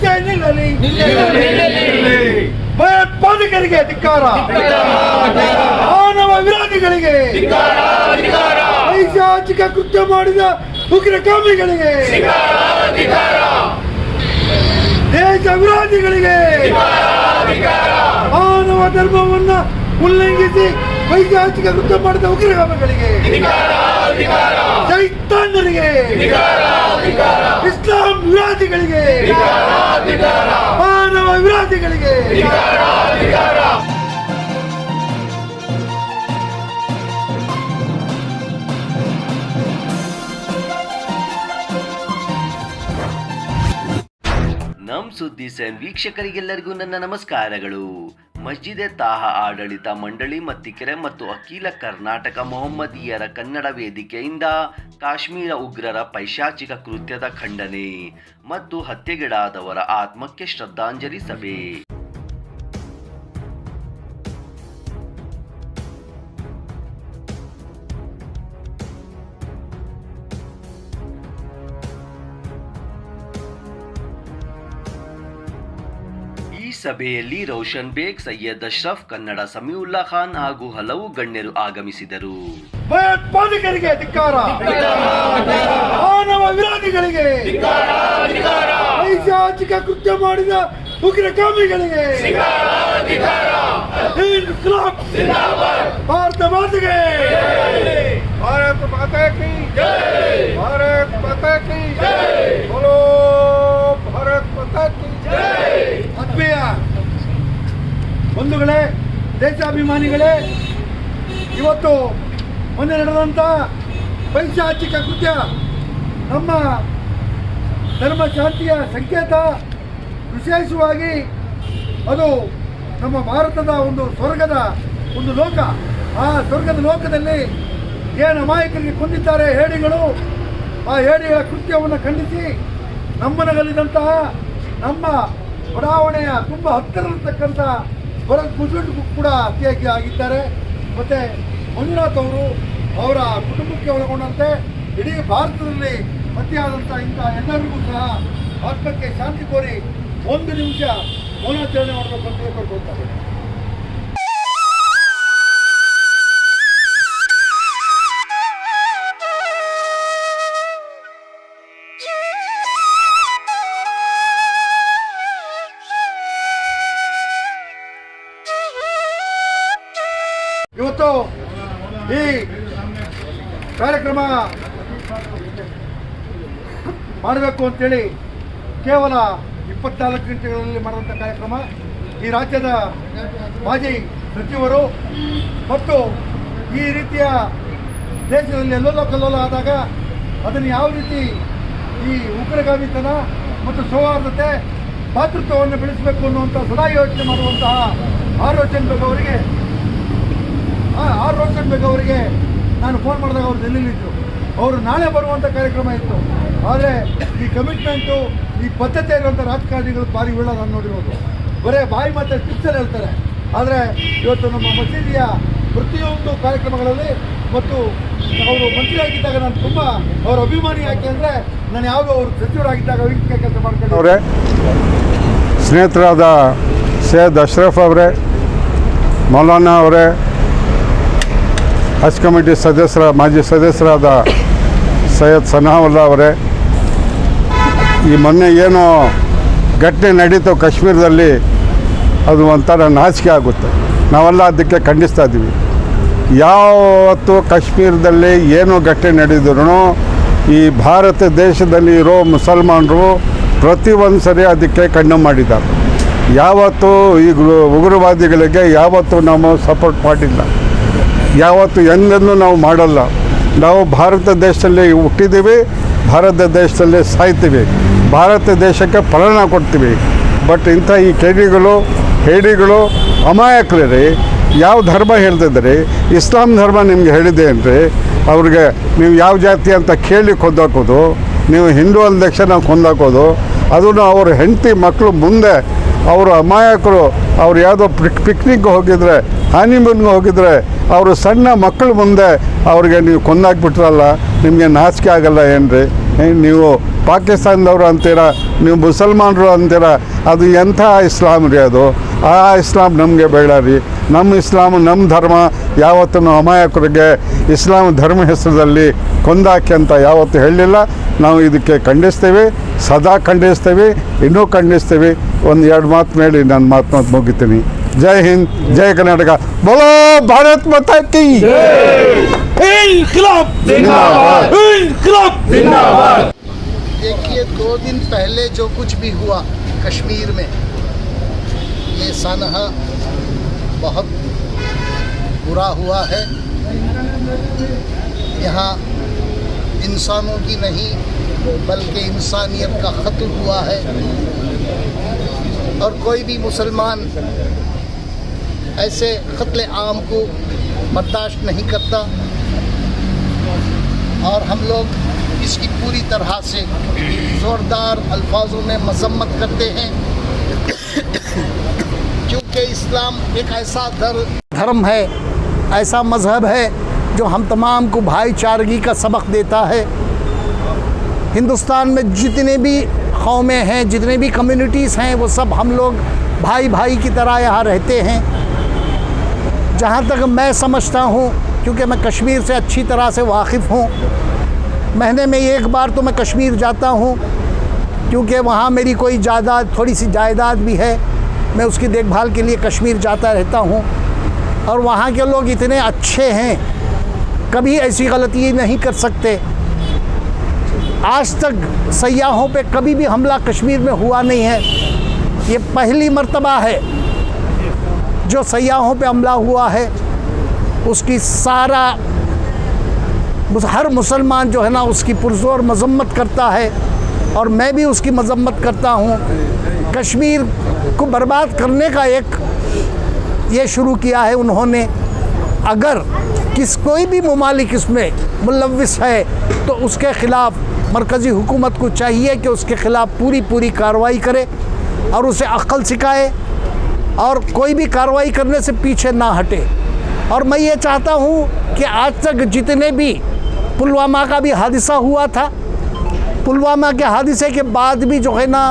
ಚರ್ಚೆ ನಿಲ್ಲಲಿ. ಭಯೋತ್ಪಾದಕರಿಗೆ ಧಿಕ್ಕಾರ, ಮಾನವ ವಿರೋಧಿಗಳಿಗೆ, ಪೈಶಾಚಿಕ ಕೃತ್ಯ ಮಾಡಿದ ಉಗ್ರಗಾಮಿಗಳಿಗೆ, ದೇಶ ವಿರೋಧಿಗಳಿಗೆ, ಮಾನವ ಧರ್ಮವನ್ನ ಉಲ್ಲಂಘಿಸಿ ಪೈಶಾಚಿಕ ಕೃತ್ಯ ಮಾಡಿದ ಉಗ್ರಗಾಮಿಗಳಿಗೆ, ಚೈತನ್ಯರಿಗೆ, ಇಸ್ಲಾಂ ವಿರೋಧಿಗಳಿಗೆ, ಮಾನವ ವಿರೋಧಿಗಳಿಗೆ ನಮ್ ಸುದ್ದಿ ಸೆನ್ ವೀಕ್ಷಕರಿಗೆಲ್ಲರಿಗೂ ನನ್ನ ನಮಸ್ಕಾರಗಳು. ಮಸ್ಜಿದೆ ತಾಹ ಆಡಳಿತ ಮಂಡಳಿ ಮತ್ತಿಕೆರೆ ಮತ್ತು ಅಖಿಲ ಕರ್ನಾಟಕ ಮೊಹಮ್ಮದೀಯರ ಕನ್ನಡ ವೇದಿಕೆಯಿಂದ ಕಾಶ್ಮೀರ ಉಗ್ರರ ಪೈಶಾಚಿಕ ಕೃತ್ಯದ ಖಂಡನೆ ಮತ್ತು ಹತ್ಯೆಗೀಡಾದವರ ಆತ್ಮಕ್ಕೆ ಶ್ರದ್ಧಾಂಜಲಿ ಸಭೆ. ಈ ಸಭೆಯಲ್ಲಿ ರೋಷನ್ ಬೇಗ್, ಸೈಯದ್ ಅಶ್ರಫ್, ಕನ್ನಡ ಸಮೀವುಲ್ಲಾ ಖಾನ್ ಹಾಗೂ ಹಲವು ಗಣ್ಯರು ಆಗಮಿಸಿದರು. ಭಯೋತ್ಪಾದಕರಿಗೆ ಧಿಕ್ಕಾರ, ಮಾನವ ವಿರೋಧಿಗಳಿಗೆ, ಪೈಶಾಚಿಕ ಕೃತ್ಯ ಮಾಡಿದ ಉಗ್ರಗಾಮಿಗಳಿಗೆ, ಭಾರತ ಮಾತೆಗೆ, ಭಾರತ ಮಾತಾ ಕಿ ಜೈ, ಭಾರತ ಮಾತಾ ಕಿ ಜೈ, ಬೋಲೋ ಭಾರತ ಮಾತಾ ಕಿ ಜೈ. ಆತ್ಮೀಯ ಬಂಧುಗಳೇ, ದೇಶಾಭಿಮಾನಿಗಳೇ, ಇವತ್ತು ಮೊನ್ನೆ ನಡೆದಂಥ ಪೈಶಾಚಿಕ ಕೃತ್ಯ ನಮ್ಮ ಧರ್ಮ ಶಾಂತಿಯ ಸಂಕೇತ. ವಿಶೇಷವಾಗಿ ಅದು ನಮ್ಮ ಭಾರತದ ಒಂದು ಸ್ವರ್ಗದ ಒಂದು ಲೋಕ. ಆ ಸ್ವರ್ಗದ ಲೋಕದಲ್ಲಿ ಏನು ಅಮಾಯಕರಿಗೆ ಕೊಂದಿದ್ದಾರೆ ಹೇಡಿಗಳು, ಆ ಹೇಡಿಗಳ ಕೃತ್ಯವನ್ನು ಖಂಡಿಸಿ ನಮ್ಮನಗಲಿದಂತಹ ನಮ್ಮ ಬಡಾವಣೆಯ ತುಂಬ ಹತ್ತಿರತಕ್ಕಂಥ ಮುಸ್ಲಿಮ್ಗೂ ಕೂಡ ಹತ್ಯೆಯಾಗಿ ಆಗಿದ್ದಾರೆ. ಮತ್ತು ಮಂಜುನಾಥ್ ಅವರು ಅವರ ಕುಟುಂಬಕ್ಕೆ ಒಳಗೊಂಡಂತೆ ಇಡೀ ಭಾರತದಲ್ಲಿ ಹತ್ಯೆಯಾದಂಥ ಇಂಥ ಎಲ್ಲರಿಗೂ ಸಹ ಆತ್ಮಕ್ಕೆ ಶಾಂತಿ ಕೋರಿ 1 ನಿಮಿಷ ಮೌನಾಚರಣೆ ಮಾಡಬೇಕು ಅಂತ ಹೇಳ್ಕೊಳ್ತಾರೆ. ಇವತ್ತು ಈ ಕಾರ್ಯಕ್ರಮ ಮಾಡಬೇಕು ಅಂತೇಳಿ ಕೇವಲ 24 ಗಂಟೆಗಳಲ್ಲಿ ಮಾಡಿದಂಥ ಕಾರ್ಯಕ್ರಮ. ಈ ರಾಜ್ಯದ ಮಾಜಿ ಸಚಿವರು ಮತ್ತು ಈ ರೀತಿಯ ದೇಶದಲ್ಲಿ ಎಲ್ಲೆಲ್ಲೋ ಕಲ್ಲೋಲ ಆದಾಗ ಅದನ್ನು ಯಾವ ರೀತಿ ಈ ಉಗ್ರಗಾಮಿತನ ಮತ್ತು ಸೌಹಾರ್ದತೆ ಭಾತೃತ್ವವನ್ನು ಬೆಳೆಸಬೇಕು ಅನ್ನುವಂಥ ಸದಾ ಯೋಚನೆ ಮಾಡುವಂತಹ ಆರ್ ರೋಷನ್ ಬೇಗ್ ಅವರಿಗೆ ನಾನು ಫೋನ್ ಮಾಡಿದಾಗ ಅವರು ಡೆಲ್ಲಿಲಿದ್ದರು. ಅವರು ನಾಳೆ ಬರುವಂಥ ಕಾರ್ಯಕ್ರಮ ಇತ್ತು. ಆದರೆ ಈ ಕಮಿಟ್ಮೆಂಟು, ಈ ಬದ್ಧತೆ ಇರುವಂಥ ರಾಜಕಾರಣಿಗಳು ಭಾರಿ ಬೀಳೋದು ನಾನು ನೋಡಿರೋದು. ಬರೀ ಬಾಯಿ ಮತ್ತು ಟಿಪ್ಸಲ್ಲಿ ಹೇಳ್ತಾರೆ. ಆದರೆ ಇವತ್ತು ನಮ್ಮ ಮಸೀದಿಯ ಪ್ರತಿಯೊಂದು ಕಾರ್ಯಕ್ರಮಗಳಲ್ಲಿ ಮತ್ತು ಅವರು ಮಂತ್ರಿ ಆಗಿದ್ದಾಗ ನಾನು ತುಂಬ ಅವರ ಅಭಿಮಾನಿ. ಯಾಕೆ ಅಂದರೆ ನಾನು ಯಾವುದೋ ಅವರು ಸಚಿವರಾಗಿದ್ದಾಗ ವೀಕ್ಷಕ ಕೆಲಸ ಮಾಡ್ಕೊಂಡವ್ರೆ. ಸ್ನೇಹಿತರಾದ ಸೈಯದ್ ಅಶ್ರಫ್ ಅವರೇ, ಮೌಲಾನಾ ಅವರೇ, ಹಜ್ ಕಮಿಟಿ ಮಾಜಿ ಸದಸ್ಯರಾದ ಸೈಯದ್ ಸನಾವುಲ್ಲಾ ಅವರೇ, ಈ ಮೊನ್ನೆ ಏನೋ ಘಟನೆ ನಡೀತು ಕಾಶ್ಮೀರದಲ್ಲಿ, ಅದು ಒಂಥರ ನಾಚಿಕೆ ಆಗುತ್ತೆ. ನಾವೆಲ್ಲ ಅದಕ್ಕೆ ಖಂಡಿಸ್ತಾ ಇದ್ದೀವಿ. ಯಾವತ್ತು ಕಾಶ್ಮೀರದಲ್ಲಿ ಏನು ಘಟನೆ ನಡೆದಿದ್ರು ಈ ಭಾರತ ದೇಶದಲ್ಲಿ ಇರೋ ಮುಸಲ್ಮಾನರು ಪ್ರತಿಯೊಂದು ಸರಿ ಅದಕ್ಕೆ ಕಣ್ಣು ಮಾಡಿದ್ದಾರೆ. ಯಾವತ್ತೂ ಈ ಉಗ್ರವಾದಿಗಳಿಗೆ ಯಾವತ್ತೂ ನಾವು ಸಪೋರ್ಟ್ ಮಾಡಿಲ್ಲ, ಯಾವತ್ತು ಎಂದೆಂದೂ ನಾವು ಮಾಡಲ್ಲ. ನಾವು ಭಾರತ ದೇಶದಲ್ಲಿ ಹುಟ್ಟಿದ್ದೀವಿ, ಭಾರತ ದೇಶದಲ್ಲಿ ಸಾಯ್ತೀವಿ, ಭಾರತ ದೇಶಕ್ಕೆ ಪ್ರಾಣ ಕೊಡ್ತೀವಿ. ಬಟ್ ಇಂಥ ಈ ಹೇಡಿಗಳು ಅಮಾಯಕರೇ. ಯಾವ ಧರ್ಮ ಹೇಳ್ತಿದ್ರಿ? ಇಸ್ಲಾಂ ಧರ್ಮ ನಿಮ್ಗೆ ಹೇಳಿದೆ ಅಂದರೆ ಅವ್ರಿಗೆ ನೀವು ಯಾವ ಜಾತಿ ಅಂತ ಕೇಳಿ ಕೊಂದಾಕೋದು, ನೀವು ಹಿಂದೂ ಅಂದ ತಕ್ಷಣ ನಾವು ಕೊಂದಾಕೋದು, ಅದನ್ನು ಅವ್ರ ಹೆಂಡತಿ ಮಕ್ಕಳು ಮುಂದೆ ಅವರು ಅಮಾಯಕರು. ಅವ್ರು ಯಾವುದೋ ಪಿಕ್ನಿಕ್ಗೆ ಹೋಗಿದ್ರೆ, ಹನಿಮೂನ್ಗೆ ಹೋಗಿದ್ರೆ, ಅವರು ಸಣ್ಣ ಮಕ್ಕಳ ಮುಂದೆ ಅವ್ರಿಗೆ ನೀವು ಕೊಂದಾಕ್ಬಿಟ್ರಲ್ಲ, ನಿಮಗೆ ನಾಚಿಕೆ ಆಗಲ್ಲ ಏನ್ರಿ? ನೀವು ಪಾಕಿಸ್ತಾನದವರು ಅಂತೀರ, ನೀವು ಮುಸಲ್ಮಾನರು ಅಂತೀರ, ಅದು ಎಂಥ ಇಸ್ಲಾಂ ರೀ ಅದು? ಆ ಇಸ್ಲಾಂ ನಮಗೆ ಬೇಡ ರೀ. ನಮ್ಮ ಇಸ್ಲಾಂ, ನಮ್ಮ ಧರ್ಮ ಯಾವತ್ತೂ ಅಮಾಯಕರಿಗೆ ಇಸ್ಲಾಂ ಧರ್ಮ ಹೆಸರಲ್ಲಿ ಕೊಂದಾಕಿ ಅಂತ ಯಾವತ್ತೂ ಹೇಳಲಿಲ್ಲ. ನಾವು ಇದಕ್ಕೆ ಖಂಡಿಸ್ತೀವಿ, ಸದಾ ಖಂಡಿಸ್ತೀವಿ, ಇನ್ನೂ ಖಂಡಿಸ್ತೀವಿ. ಒಂದು ಎರಡು ಮಾತು ಹೇಳಿ ನನ್ನ ಮಾತು ಮುಗಿತೀನಿ. ಜೈ ಹಿಂದ್, ಜೈ ಕರ್ನಾಟಕ, ಬೋಲೋ ಭಾರತ್ ಮಾತಾ ಕಿ इनकलाब जिंदाबाद, इनकलाब जिंदाबाद। देखिए, 2 दिन पहले जो कुछ भी हुआ कश्मीर में, ये सानहा बहुत बुरा हुआ है। यहाँ इंसानों की नहीं बल्कि इंसानियत का ख़त्ल हुआ है और कोई भी मुसलमान ऐसे क़त्ल आम को बर्दाश्त नहीं करता और हम लोग इसकी पूरी तरह से ज़ोरदार अल्फाजों में मजम्मत करते हैं क्योंकि इस्लाम एक ऐसा धर्म है, ऐसा मज़हब है जो हम तमाम को भाईचारगी का सबक देता है। हिंदुस्तान में जितने भी कौमें हैं, जितने भी कम्युनिटीज़ हैं, वो सब हम लोग भाई भाई की तरह यहाँ रहते हैं। जहाँ तक मैं समझता हूँ, क्योंकि मैं कश्मीर से अच्छी तरह से वाकिफ़ हूँ, महीने में एक बार तो मैं कश्मीर जाता हूँ क्योंकि वहाँ मेरी कोई जायदाद, थोड़ी सी जायदाद भी है। मैं उसकी देखभाल के लिए कश्मीर जाता रहता हूँ और वहाँ के लोग इतने अच्छे हैं, कभी ऐसी गलती नहीं कर सकते। आज तक सयाहों पे कभी भी हमला कश्मीर में हुआ नहीं है। ये पहली मर्तबा है जो सयाहों पे हमला हुआ है। उसकी हर मुसलमान जो है ना उसकी पुरज़ोर मजम्मत करता है और मैं भी उसकी मजम्मत करता हूँ। कश्मीर को बर्बाद करने का एक ये शुरू किया है उन्होंने। अगर कोई भी ममालिक इसमें मुलव्विस है तो उसके ख़िलाफ़ मरकज़ी हुकूमत को चाहिए कि उसके ख़िलाफ़ पूरी कार्रवाई करे और उसे अक्ल सिखाए और कोई भी कार्रवाई करने से पीछे ना हटे। और मैं ये चाहता हूँ कि आज तक जितने भी पुलवामा का भी हादसा हुआ था, पुलवामा के हादसे के बाद भी जो है ना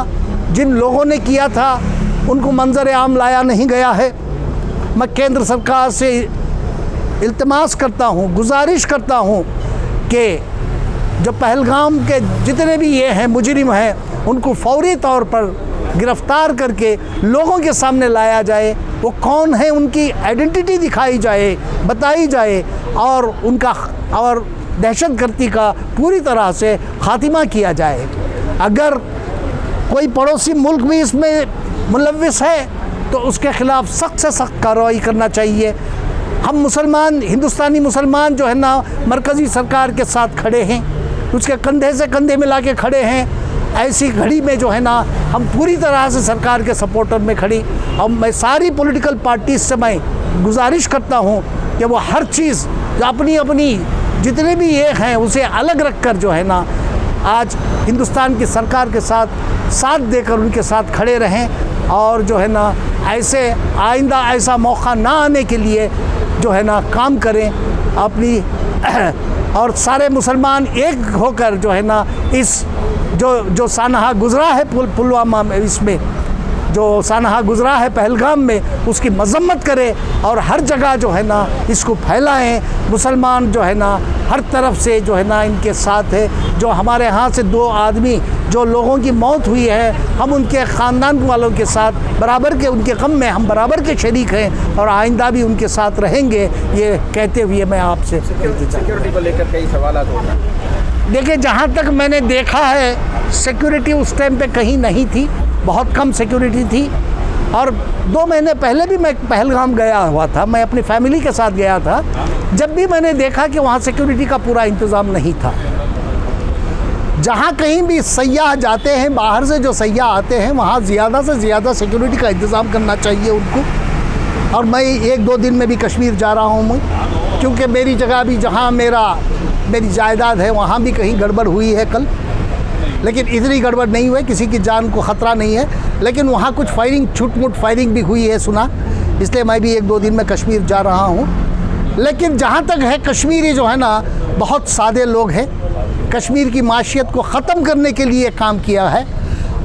जिन लोगों ने किया था उनको मंजर आम लाया नहीं गया है। मैं केंद्र सरकार से इल्तिमास करता हूँ, गुजारिश करता हूँ कि जो पहलगाम के जितने भी ये हैं मुजरिम हैं उनको फौरी तौर पर गिरफ़्तार करके लोगों के सामने लाया जाए। वो कौन है, उनकी आइडेंटिटी दिखाई जाए, बताई जाए और उनका और दहशतगर्दी का पूरी तरह से ख़ात्मा किया जाए। अगर कोई पड़ोसी मुल्क भी इसमें मुलव्विस है तो उसके ख़िलाफ़ सख्त से सख्त कार्रवाई करना चाहिए। हम मुसलमान, हिंदुस्तानी मुसलमान जो है ना मरकज़ी सरकार के साथ खड़े हैं, उसके कंधे से कंधे मिला के खड़े हैं। ऐसी घड़ी में जो है ना हम पूरी तरह से सरकार के सपोर्टर में खड़ी। और मैं सारी पॉलिटिकल पार्टीज़ से मैं गुजारिश करता हूँ कि वो हर चीज़ जो अपनी अपनी जितने भी ये हैं उसे अलग रख कर जो है ना आज हिंदुस्तान की सरकार के साथ देकर उनके साथ खड़े रहें और जो है ना ऐसे आइंदा ऐसा मौका ना आने के लिए जो है ना काम करें अपनी। और सारे मुसलमान एक होकर जो है ना इस जो सानहा गुज़रा है पुलवामा में, इसमें जो सानहा गुज़रा है पहलगाम में, उसकी मजम्मत करें और हर जगह जो है ना इसको फैलाएं। मुसलमान जो है ना हर तरफ से जो है ना इनके साथ है। जो हमारे यहाँ से 2 आदमी जो लोगों की मौत हुई है, हम उनके ख़ानदान वालों के साथ बराबर के, उनके गम में हम बराबर के शरीक हैं और आइंदा भी उनके साथ रहेंगे। ये कहते हुए मैं आपसे सिक्योरिटी को लेकर कई सवाल होते हैं। देखिए, जहाँ तक मैंने देखा है सिक्योरिटी उस टाइम पे कहीं नहीं थी, बहुत कम सिक्योरिटी थी। और 2 महीने पहले भी मैं पहलगाम गया हुआ था, मैं अपनी फैमिली के साथ गया था। जब भी मैंने देखा कि वहाँ सिक्योरिटी का पूरा इंतज़ाम नहीं था। जहाँ कहीं भी सयाह जाते हैं, बाहर से जो सयाह आते हैं, वहाँ ज़्यादा से ज़्यादा सिक्योरिटी का इंतज़ाम करना चाहिए उनको। और मैं 1-2 दिन में भी कश्मीर जा रहा हूँ मैं, क्योंकि मेरी जगह भी जहाँ मेरी जायदाद है वहाँ भी कहीं गड़बड़ हुई है कल, लेकिन इतनी गड़बड़ नहीं हुई, किसी की जान को ख़तरा नहीं है। लेकिन वहाँ कुछ फायरिंग, छुट-मुट फायरिंग भी हुई है सुना, इसलिए मैं भी 1-2 दिन में कश्मीर जा रहा हूँ। लेकिन जहाँ तक है कश्मीरी जो है ना बहुत सादे लोग हैं, कश्मीर की माशियत को ख़त्म करने के लिए काम किया है।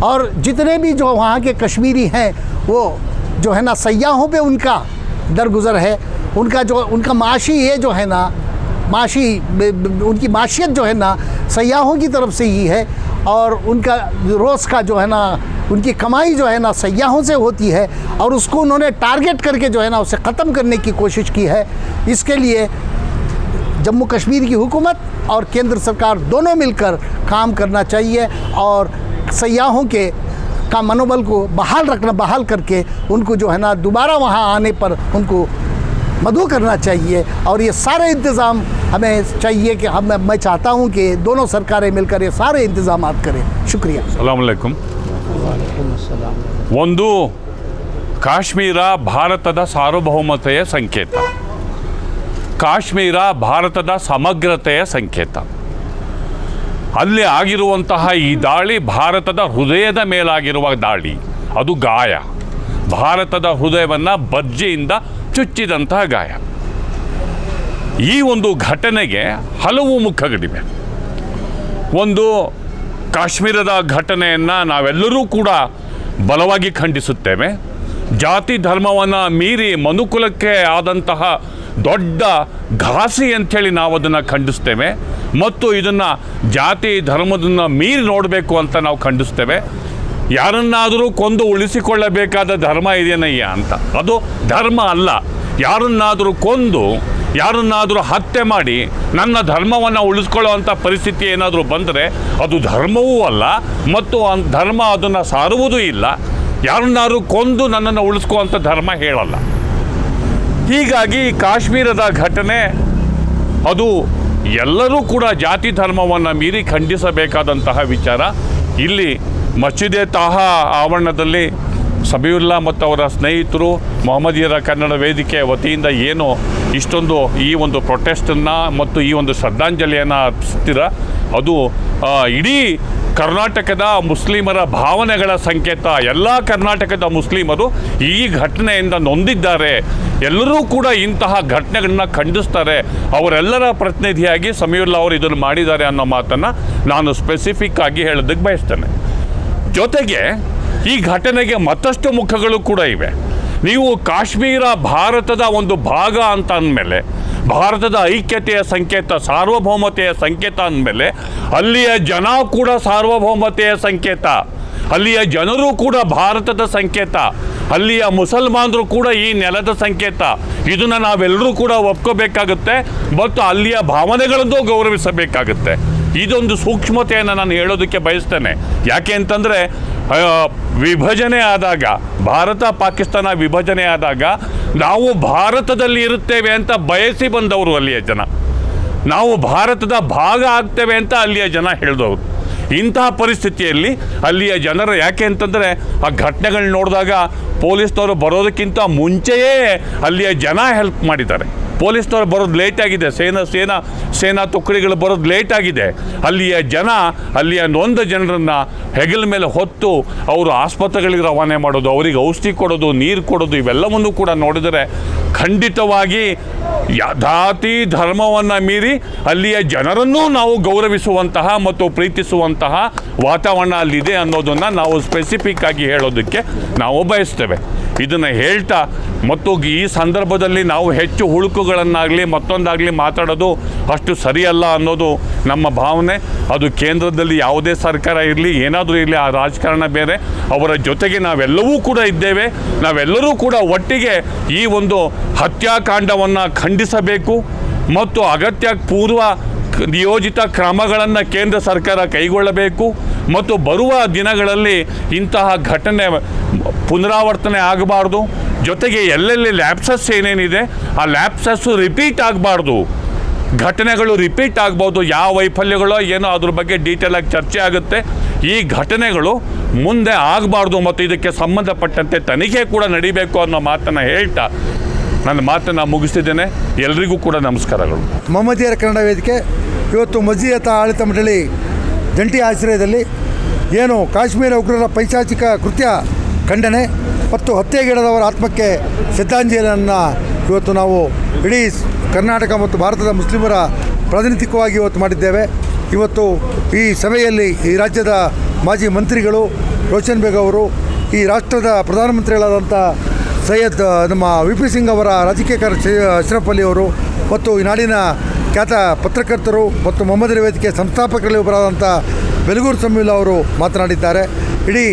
और जितने भी जो वहाँ के कश्मीरी हैं वो जो है ना सयाहों पे उनका दरगुज़र है, उनका माशी ये जो है ना उनकी माशियत जो है ना सयाहों की तरफ से ही है, और उनका रोज़ का जो है ना उनकी कमाई जो है ना सयाहों से होती है, और उसको उन्होंने टारगेट करके जो है ना उसे ख़त्म करने की कोशिश की है। इसके लिए जम्मू कश्मीर की हुकूमत और केंद्र सरकार दोनों मिलकर काम करना चाहिए और सयाहों का मनोबल को बहाल करके उनको जो है ना दोबारा वहाँ आने पर उनको मदऊ करना चाहिए। और ये सारे इंतज़ाम हमें चाहिए कि मैं चाहता हूँ कि दोनों सरकारें मिलकर ये सारे इंतज़ाम करें। शुक्रिया। अस्सलाम वालेकुम। ಒಂದು ಕಾಶ್ಮೀರ ಭಾರತದ ಸಾರ್ವಭೌಮತೆಯ ಸಂಕೇತ, ಕಾಶ್ಮೀರ ಭಾರತದ ಸಮಗ್ರತೆಯ ಸಂಕೇತ. ಅಲ್ಲಿ ಆಗಿರುವಂತಹ ಈ ದಾಳಿ ಭಾರತದ ಹೃದಯದ ಮೇಲಾಗಿರುವ ದಾಳಿ, ಅದು ಗಾಯ, ಭಾರತದ ಹೃದಯವನ್ನು ಬಜ್ಜೆಯಿಂದ ಚುಚ್ಚಿದಂತಹ ಗಾಯ. ಈ ಒಂದು ಘಟನೆಗೆ ಹಲವು ಮುಖಗಳಿವೆ. ಒಂದು ಕಾಶ್ಮೀರದ ಘಟನೆಯನ್ನು ನಾವೆಲ್ಲರೂ ಕೂಡ ಬಲವಾಗಿ ಖಂಡಿಸುತ್ತೇವೆ. ಜಾತಿ ಧರ್ಮವನ್ನು ಮೀರಿ ಮನುಕುಲಕ್ಕೆ ಆದಂತಹ ದೊಡ್ಡ ಘಾಸಿ ಅಂಥೇಳಿ ನಾವು ಅದನ್ನು ಖಂಡಿಸ್ತೇವೆ ಮತ್ತು ಇದನ್ನು ಜಾತಿ ಧರ್ಮದನ್ನು ಮೀರಿ ನೋಡಬೇಕು ಅಂತ ನಾವು ಖಂಡಿಸ್ತೇವೆ. ಯಾರನ್ನಾದರೂ ಕೊಂದು ಉಳಿಸಿಕೊಳ್ಳಬೇಕಾದ ಧರ್ಮ ಇದೆಯೇನಯ್ಯ ಅಂತ, ಅದು ಧರ್ಮ ಅಲ್ಲ. ಯಾರನ್ನಾದರೂ ಕೊಂದು ಯಾರನ್ನಾದರೂ ಹತ್ಯೆ ಮಾಡಿ ನನ್ನ ಧರ್ಮವನ್ನು ಉಳಿಸ್ಕೊಳ್ಳುವಂಥ ಪರಿಸ್ಥಿತಿ ಏನಾದರೂ ಬಂದರೆ ಅದು ಧರ್ಮವೂ ಅಲ್ಲ ಮತ್ತು ಧರ್ಮ ಅದನ್ನು ಸಾರುವುದೂ ಇಲ್ಲ. ಯಾರನ್ನಾದರೂ ಕೊಂದು ನನ್ನನ್ನು ಉಳಿಸ್ಕೊಳ್ಳುವಂಥ ಧರ್ಮ ಹೇಳಲ್ಲ. ಹೀಗಾಗಿ ಕಾಶ್ಮೀರದ ಘಟನೆ ಅದು ಎಲ್ಲರೂ ಕೂಡ ಜಾತಿ ಧರ್ಮವನ್ನು ಮೀರಿ ಖಂಡಿಸಬೇಕಾದಂತಹ ವಿಚಾರ. ಇಲ್ಲಿ ಮಸೀದೆ ತಾಹಾ ಆವರಣದಲ್ಲಿ ಸಬಿಯುಲ್ಲಾ ಮತ್ತು ಅವರ ಸ್ನೇಹಿತರು ಮೊಹಮ್ಮದಿಯರ ಕನ್ನಡ ವೇದಿಕೆ ವತಿಯಿಂದ ಏನು ಇಷ್ಟೊಂದು ಈ ಒಂದು ಪ್ರೊಟೆಸ್ಟನ್ನು ಮತ್ತು ಈ ಒಂದು ಶ್ರದ್ಧಾಂಜಲಿಯನ್ನು ಅರ್ಪಿಸ್ತೀರ, ಅದು ಇಡೀ ಕರ್ನಾಟಕದ ಮುಸ್ಲಿಮರ ಭಾವನೆಗಳ ಸಂಕೇತ. ಎಲ್ಲ ಕರ್ನಾಟಕದ ಮುಸ್ಲಿಮರು ಈ ಘಟನೆಯಿಂದ ನೊಂದಿದ್ದಾರೆ. ಎಲ್ಲರೂ ಕೂಡ ಇಂತಹ ಘಟನೆಗಳನ್ನ ಖಂಡಿಸ್ತಾರೆ. ಅವರೆಲ್ಲರ ಪ್ರತಿನಿಧಿಯಾಗಿ ಸಮಿಯುಲ್ಲಾ ಅವರು ಇದನ್ನು ಮಾಡಿದ್ದಾರೆ ಅನ್ನೋ ಮಾತನ್ನು ನಾನು ಸ್ಪೆಸಿಫಿಕ್ ಆಗಿ ಹೇಳೋದಕ್ಕೆ ಬಯಸ್ತೇನೆ. ಜೊತೆಗೆ ಈ ಘಟನೆಗೆ ಮತ್ತಷ್ಟು ಮುಖಗಳು ಕೂಡ ಇವೆ. ನೀವು ಕಾಶ್ಮೀರ ಭಾರತದ ಒಂದು ಭಾಗ ಅಂತ ಅಂದಮೇಲೆ, ಭಾರತದ ಐಕ್ಯತೆಯ ಸಂಕೇತ, ಸಾರ್ವಭೌಮತೆಯ ಸಂಕೇತ ಅಂದಮೇಲೆ ಅಲ್ಲಿಯ ಜನ ಕೂಡ ಸಾರ್ವಭೌಮತೆಯ ಸಂಕೇತ, ಅಲ್ಲಿಯ ಜನರು ಕೂಡ ಭಾರತದ ಸಂಕೇತ, ಅಲ್ಲಿಯ ಮುಸಲ್ಮಾನರು ಕೂಡ ಈ ನೆಲದ ಸಂಕೇತ. ಇದನ್ನು ನಾವೆಲ್ಲರೂ ಕೂಡ ಒಪ್ಕೋಬೇಕಾಗುತ್ತೆ ಮತ್ತು ಅಲ್ಲಿಯ ಭಾವನೆಗಳನ್ನು ಗೌರವಿಸಬೇಕಾಗುತ್ತೆ. ಇದೊಂದು ಸೂಕ್ಷ್ಮತೆಯನ್ನು ನಾನು ಹೇಳೋದಕ್ಕೆ ಬಯಸ್ತೇನೆ. ಯಾಕೆ ಅಂತಂದರೆ ವಿಭಜನೆ ಆದಾಗ, ಭಾರತ ಪಾಕಿಸ್ತಾನ ವಿಭಜನೆ ಆದಾಗ ನಾವು ಭಾರತದಲ್ಲಿ ಇರುತ್ತೇವೆ ಅಂತ ಬಯಸಿ ಬಂದವರು ಅಲ್ಲಿಯ ಜನ, ನಾವು ಭಾರತದ ಭಾಗ ಆಗ್ತೇವೆ ಅಂತ ಅಲ್ಲಿಯ ಜನ ಹೇಳಿದವರು. ಇಂತಹ ಪರಿಸ್ಥಿತಿಯಲ್ಲಿ ಅಲ್ಲಿಯ ಜನರು, ಯಾಕೆ ಅಂತಂದರೆ ಆ ಘಟನೆಗಳನ್ನ ನೋಡಿದಾಗ ಪೊಲೀಸ್ನವರು ಬರೋದಕ್ಕಿಂತ ಮುಂಚೆಯೇ ಅಲ್ಲಿಯ ಜನ ಹೆಲ್ಪ್ ಮಾಡಿದ್ದಾರೆ. ಪೊಲೀಸ್ನವರು ಬರೋದು ಲೇಟಾಗಿದೆ, ಸೇನಾ ತುಕಡಿಗಳು ಬರೋದು ಲೇಟಾಗಿದೆ. ಅಲ್ಲಿಯ ಜನ, ಅಲ್ಲಿಯ ನೊಂದ ಜನರನ್ನು ಹೆಗಲ ಮೇಲೆ ಹೊತ್ತು ಅವರು ಆಸ್ಪತ್ರೆಗಳಿಗೆ ರವಾನೆ ಮಾಡೋದು, ಅವರಿಗೆ ಔಷಧಿ ಕೊಡೋದು, ನೀರು ಕೊಡೋದು, ಇವೆಲ್ಲವನ್ನೂ ಕೂಡ ನೋಡಿದರೆ ಖಂಡಿತವಾಗಿ ಜಾತಿ ಧರ್ಮವನ್ನು ಮೀರಿ ಅಲ್ಲಿಯ ಜನರನ್ನೂ ನಾವು ಗೌರವಿಸುವಂತಹ ಮತ್ತು ಪ್ರೀತಿಸುವಂತಹ ವಾತಾವರಣ ಅಲ್ಲಿದೆ ಅನ್ನೋದನ್ನು ನಾವು ಸ್ಪೆಸಿಫಿಕ್ ಆಗಿ ಹೇಳೋದಕ್ಕೆ ನಾವು ಬಯಸ್ತೇವೆ. ಇದನ್ನು ಹೇಳ್ತಾ ಮತ್ತು ಈ ಸಂದರ್ಭದಲ್ಲಿ ನಾವು ಹೆಚ್ಚು ಹುಳುಕುಗಳನ್ನಾಗಲಿ ಮತ್ತೊಂದಾಗಲಿ ಮಾತಾಡೋದು ಅಷ್ಟು ಸರಿಯಲ್ಲ ಅನ್ನೋದು ನಮ್ಮ ಭಾವನೆ. ಅದು ಕೇಂದ್ರದಲ್ಲಿ ಯಾವುದೇ ಸರ್ಕಾರ ಇರಲಿ, ಏನಾದರೂ ಇರಲಿ, ಆ ರಾಜಕಾರಣ ಬೇರೆ, ಅವರ ಜೊತೆಗೆ ನಾವೆಲ್ಲವೂ ಕೂಡ ಇದ್ದೇವೆ. ನಾವೆಲ್ಲರೂ ಕೂಡ ಒಟ್ಟಿಗೆ ಈ ಒಂದು ಹತ್ಯಾಕಾಂಡವನ್ನು ಖಂಡಿಸಬೇಕು ಮತ್ತು ಅಗತ್ಯ ಪೂರ್ವ ನಿಯೋಜಿತ ಕ್ರಮಗಳನ್ನು ಕೇಂದ್ರ ಸರ್ಕಾರ ಕೈಗೊಳ್ಳಬೇಕು ಮತ್ತು ಬರುವ ದಿನಗಳಲ್ಲಿ ಇಂತಹ ಘಟನೆ ಪುನರಾವರ್ತನೆ ಆಗಬಾರ್ದು. ಜೊತೆಗೆ ಎಲ್ಲೆಲ್ಲಿ ಲ್ಯಾಪ್ಸಸ್ ಏನೇನಿದೆ ಆ ಲ್ಯಾಪ್ಸಸ್ಸು ರಿಪೀಟ್ ಆಗಬಾರ್ದು. ಘಟನೆಗಳು ರಿಪೀಟ್ ಆಗ್ಬೋದು, ಯಾವ ವೈಫಲ್ಯಗಳೋ ಏನೋ ಅದ್ರ ಬಗ್ಗೆ ಡೀಟೇಲಾಗಿ ಚರ್ಚೆ ಆಗುತ್ತೆ. ಈ ಘಟನೆಗಳು ಮುಂದೆ ಆಗಬಾರ್ದು ಮತ್ತು ಇದಕ್ಕೆ ಸಂಬಂಧಪಟ್ಟಂತೆ ತನಿಖೆ ಕೂಡ ನಡೀಬೇಕು ಅನ್ನೋ ಮಾತನ್ನು ಹೇಳ್ತಾ ನನ್ನ ಮಾತನ್ನು ಮುಗಿಸ್ತಿದ್ದೇನೆ. ಎಲ್ರಿಗೂ ಕೂಡ ನಮಸ್ಕಾರಗಳು. ಮೊಹಮ್ಮದಿಯರ ಕನ್ನಡ ವೇದಿಕೆ ಇವತ್ತು ಮಸೀದೆ ಆಡಳಿತ ಮಂಡಳಿ ಜಂಟಿ ಆಶ್ರಯದಲ್ಲಿ ಏನು ಕಾಶ್ಮೀರ ಉಗ್ರರ ಪೈಶಾಚಿಕ ಕೃತ್ಯ ಖಂಡನೆ ಮತ್ತು ಹತ್ಯೆಗೀಡಾದವರ ಆತ್ಮಕ್ಕೆ ಶ್ರದ್ಧಾಂಜಲಿಯನ್ನು ಇವತ್ತು ನಾವು ಇಡೀ ಕರ್ನಾಟಕ ಮತ್ತು ಭಾರತದ ಮುಸ್ಲಿಮರ ಪ್ರಾತಿನಿಧಿಕವಾಗಿ ಇವತ್ತು ಮಾಡಿದ್ದೇವೆ. ಇವತ್ತು ಈ ಸಭೆಯಲ್ಲಿ ಈ ರಾಜ್ಯದ ಮಾಜಿ ಮಂತ್ರಿಗಳು ರೋಷನ್ ಬೇಗ್ ಅವರು, ಈ ರಾಷ್ಟ್ರದ ಪ್ರಧಾನಮಂತ್ರಿಗಳಾದಂಥ ಸೈಯದ್ ನಮ್ಮ ವಿ ಪಿ ಸಿಂಗ್ ಅವರ ರಾಜಕೀಯ ಅಶ್ರಫ್ ಅಲಿ ಅವರು ಮತ್ತು ಈ ನಾಡಿನ ಖ್ಯಾತ ಪತ್ರಕರ್ತರು ಮತ್ತು ಮೊಹಮ್ಮದರ ವೇದಿಕೆ ಸಂಸ್ಥಾಪಕರಲ್ಲಿ ಒಬ್ಬರಾದಂಥ ಬೆಲಗೂರು ಸಮೀಲ್ ಅವರು ಮಾತನಾಡಿದ್ದಾರೆ. ಇಡೀ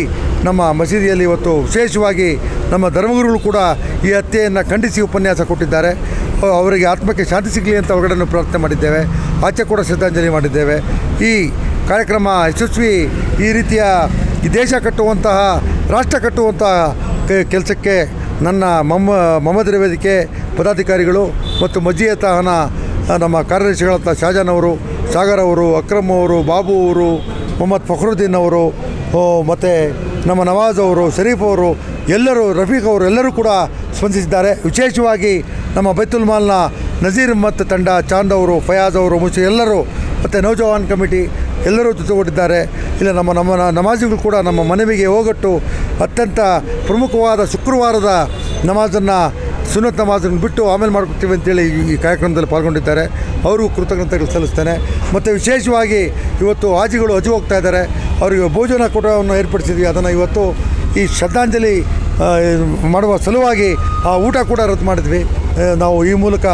ನಮ್ಮ ಮಸೀದಿಯಲ್ಲಿ ಇವತ್ತು ವಿಶೇಷವಾಗಿ ನಮ್ಮ ಧರ್ಮಗುರುಗಳು ಕೂಡ ಈ ಹತ್ಯೆಯನ್ನು ಖಂಡಿಸಿ ಉಪನ್ಯಾಸ ಕೊಟ್ಟಿದ್ದಾರೆ. ಅವರಿಗೆ ಆತ್ಮಕ್ಕೆ ಶಾಂತಿ ಸಿಗಲಿ ಅಂತ ಹೊರಗಡೆ ಪ್ರಾರ್ಥನೆ ಮಾಡಿದ್ದೇವೆ. ಆಚೆ ಕೂಡ ಶ್ರದ್ಧಾಂಜಲಿ ಮಾಡಿದ್ದೇವೆ. ಈ ಕಾರ್ಯಕ್ರಮ ಯಶಸ್ವಿ, ಈ ರೀತಿಯ ಈ ದೇಶ ಕಟ್ಟುವಂತಹ, ರಾಷ್ಟ್ರ ಕಟ್ಟುವಂತಹ ಕೆಲಸಕ್ಕೆ ನನ್ನ ಮೊಹಮ್ಮದರ ವೇದಿಕೆ ಪದಾಧಿಕಾರಿಗಳು ಮತ್ತು ಮಜ್ಜಿಯ ತಾಹನ ನಮ್ಮ ಕಾರ್ಯದರ್ಶಿಗಳಂಥ ಶಾಜಾನ್ ಅವರು, ಸಾಗರ್ ಅವರು, ಅಕ್ರಮ್ ಅವರು, ಬಾಬು ಅವರು, ಮೊಹಮ್ಮದ್ ಫಖ್ರುದ್ದೀನ್ ಅವರು, ಮತ್ತು ನಮ್ಮ ನವಾಜ್ ಅವರು, ಶರೀಫ್ ಅವರು, ಎಲ್ಲರೂ, ರಫೀಕ್ ಅವರು ಎಲ್ಲರೂ ಕೂಡ ಸ್ಪಂದಿಸಿದ್ದಾರೆ. ವಿಶೇಷವಾಗಿ ನಮ್ಮ ಬೈತುಲ್ ಮಾಲ್ನ ನಜೀರ್ ಮತ್ತು ತಂಡ, ಚಾಂದ್ ಅವರು, ಫಯಾಜ್ ಅವರು, ಎಲ್ಲರೂ ಮತ್ತು ನೌಜವಾನ್ ಕಮಿಟಿ ಎಲ್ಲರೂ ಜೊತೆಗೊಂಡಿದ್ದಾರೆ. ಇಲ್ಲ ನಮ್ಮ ನಮಾಜಿಗಳು ಕೂಡ ನಮ್ಮ ಮನವಿಗೆ ಹೋಗೊಟ್ಟು ಅತ್ಯಂತ ಪ್ರಮುಖವಾದ ಶುಕ್ರವಾರದ ನಮಾಜನ್ನು, ಸುನ್ನತ್ ನಮಾಜನ್ನು ಬಿಟ್ಟು ಆಮೇಲೆ ಮಾಡ್ಕೊಡ್ತೀವಿ ಅಂತೇಳಿ ಈ ಕಾರ್ಯಕ್ರಮದಲ್ಲಿ ಪಾಲ್ಗೊಂಡಿದ್ದಾರೆ. ಅವ್ರಿಗೂ ಕೃತಜ್ಞತೆಗಳು ಸಲ್ಲಿಸ್ತೇನೆ. ಮತ್ತು ವಿಶೇಷವಾಗಿ ಇವತ್ತು ಹಾಜಿಗಳು ಹಜ್ ಹೋಗ್ತಾ ಇದ್ದಾರೆ, ಅವರಿಗೆ ಭೋಜನ ಕೂಟವನ್ನು ಏರ್ಪಡಿಸಿದ್ವಿ. ಅದನ್ನು ಇವತ್ತು ಈ ಶ್ರದ್ಧಾಂಜಲಿ ಮಾಡುವ ಸಲುವಾಗಿ ಆ ಊಟ ಕೂಡ ರದ್ದು ಮಾಡಿದ್ವಿ. ನಾವು ಈ ಮೂಲಕ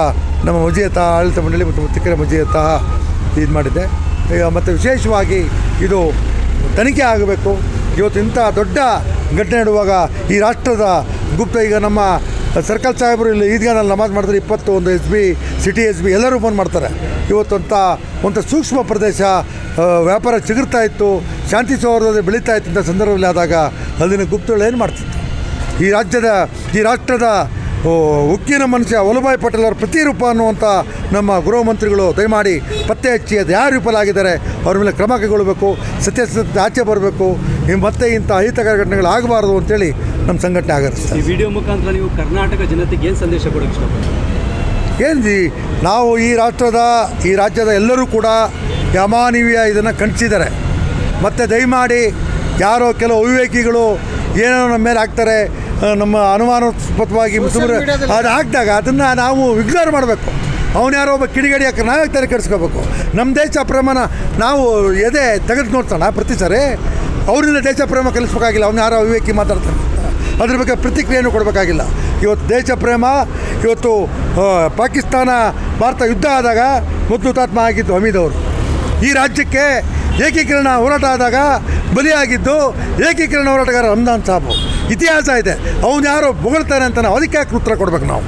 ನಮ್ಮ ಮಜಿಯತ ಆಡಳಿತ ಮಂಡಳಿ ಮತ್ತು ಮುತ್ತಿಕೆರೆ ಮಜಿಯತ ಇದು ಮಾಡಿದ್ದೆ. ಮತ್ತು ವಿಶೇಷವಾಗಿ ಇದು ತನಿಖೆ ಆಗಬೇಕು. ಇವತ್ತು ಇಂಥ ದೊಡ್ಡ ಘಟನೆ ನಡೆಯುವಾಗ ಈ ರಾಷ್ಟ್ರದ ಗುಪ್ತ, ಈಗ ನಮ್ಮ ಸರ್ಕಲ್ ಸಾಹೇಬರು ಇಲ್ಲಿ ಈದ್ಗಾನಲ್ಲಿ ನಮಾಜ್ ಮಾಡಿದ್ರೆ 21 SB, ಸಿಟಿ SB ಎಲ್ಲರೂ ಫೋನ್ ಮಾಡ್ತಾರೆ. ಇವತ್ತಂಥ ಒಂದು ಸೂಕ್ಷ್ಮ ಪ್ರದೇಶ, ವ್ಯಾಪಾರ ಚಿಗುರ್ತಾ ಇತ್ತು, ಶಾಂತಿ ಸೌಹಾರ್ದತೆ ಬೆಳೀತಾ ಇತ್ತು. ಇಂಥ ಸಂದರ್ಭದಲ್ಲಿ ಆದಾಗ ಅಲ್ಲಿನ ಗುಪ್ತಗಳು ಏನು ಮಾಡ್ತಿತ್ತು? ಈ ರಾಷ್ಟ್ರದ ಉಕ್ಕಿನ ಮನುಷ್ಯ ವಲ್ಲಭಾಯ್ ಪಟೇಲ್ ಅವರ ಪ್ರತಿರೂಪ ಅನ್ನುವಂಥ ನಮ್ಮ ಗೃಹ ಮಂತ್ರಿಗಳು ದಯಮಾಡಿ ಪತ್ತೆ ಹಚ್ಚಿ ಅದು ಯಾರು ವಿಫಲಾಗಿದ್ದಾರೆ ಅವ್ರ ಮೇಲೆ ಕ್ರಮ ಕೈಗೊಳ್ಳಬೇಕು, ಸತ್ಯಾಸತ್ಯತೆ ಆಚೆ ಬರಬೇಕು. ಮತ್ತೆ ಇಂಥ ಅಹಿತಕರ ಘಟನೆಗಳು ಆಗಬಾರ್ದು ಅಂತೇಳಿ ನಮ್ಮ ಸಂಘಟನೆ ಆಗರಿಸ್ತಾರೆ. ಈ ವಿಡಿಯೋ ಮುಖಾಂತರ ನೀವು ಕರ್ನಾಟಕ ಜನತೆಗೆ ಏನು ಸಂದೇಶ ಕೊಡೋಕ್ಕೆ ಇಷ್ಟಪಡ್ತೀವಿ? ನಾವು ಈ ರಾಜ್ಯದ ಎಲ್ಲರೂ ಕೂಡ ಅಮಾನವೀಯ ಇದನ್ನು ಖಂಡಿಸಿದ್ದಾರೆ. ಮತ್ತು ದಯಮಾಡಿ ಯಾರೋ ಕೆಲವು ಅವಿವೇಕಿಗಳು ಏನೋ ನಮ್ಮ ಮೇಲೆ ಹಾಕ್ತಾರೆ, ನಮ್ಮ ಅನುಮಾನಾಸ್ಪದವಾಗಿ ಮುಸ್ಲಿಮರು ಅದು ಹಾಕಿದಾಗ ಅದನ್ನು ನಾವು ಇಗ್ನೋರ್ ಮಾಡಬೇಕು. ಅವನು ಯಾರೋ ಒಬ್ಬ ಕಿಡಿಗೇಡಿ ಹಾಕಿ ನಾವೇ ತಾರೆ ಕೆಡಿಸ್ಕೋಬೇಕು. ನಮ್ಮ ದೇಶ ಪ್ರೇಮನ ನಾವು ಎದೆ ತೆಗೆದು ನೋಡ್ತಾನೆ ಪ್ರತಿ ಸಾರಿ. ಅವರಿಂದ ದೇಶ ಪ್ರೇಮ ಕಲಿಸ್ಬೇಕಾಗಿಲ್ಲ. ಅವ್ನು ಯಾರೋ ಅವಿವೇಕಿ ಮಾತಾಡ್ತಾನೆ, ಅದ್ರ ಬಗ್ಗೆ ಪ್ರತಿಕ್ರಿಯೆಯನ್ನು ಕೊಡಬೇಕಾಗಿಲ್ಲ. ಇವತ್ತು ದೇಶ ಪ್ರೇಮ, ಇವತ್ತು ಪಾಕಿಸ್ತಾನ ಭಾರತ ಯುದ್ಧ ಆದಾಗ ಮೊದಲು ಹುತಾತ್ಮ ಆಗಿದ್ದು ಹಮೀದ್ ಅವರು. ಈ ರಾಜ್ಯಕ್ಕೆ ಏಕೀಕರಣ ಹೋರಾಟ ಆದಾಗ ಬಲಿಯಾಗಿದ್ದು ಏಕೀಕರಣ ಹೋರಾಟಗಾರ ರಮ್ದಾನ್ ಸಾಬು. ಇತಿಹಾಸ ಇದೆ. ಅವನು ಯಾರೋ ಬೊಗಳ್ತಾನೆ ಅಂತ ನಾವು ಅದಕ್ಕೆ ಉತ್ತರ ಕೊಡ್ಬೇಕು ನಾವು.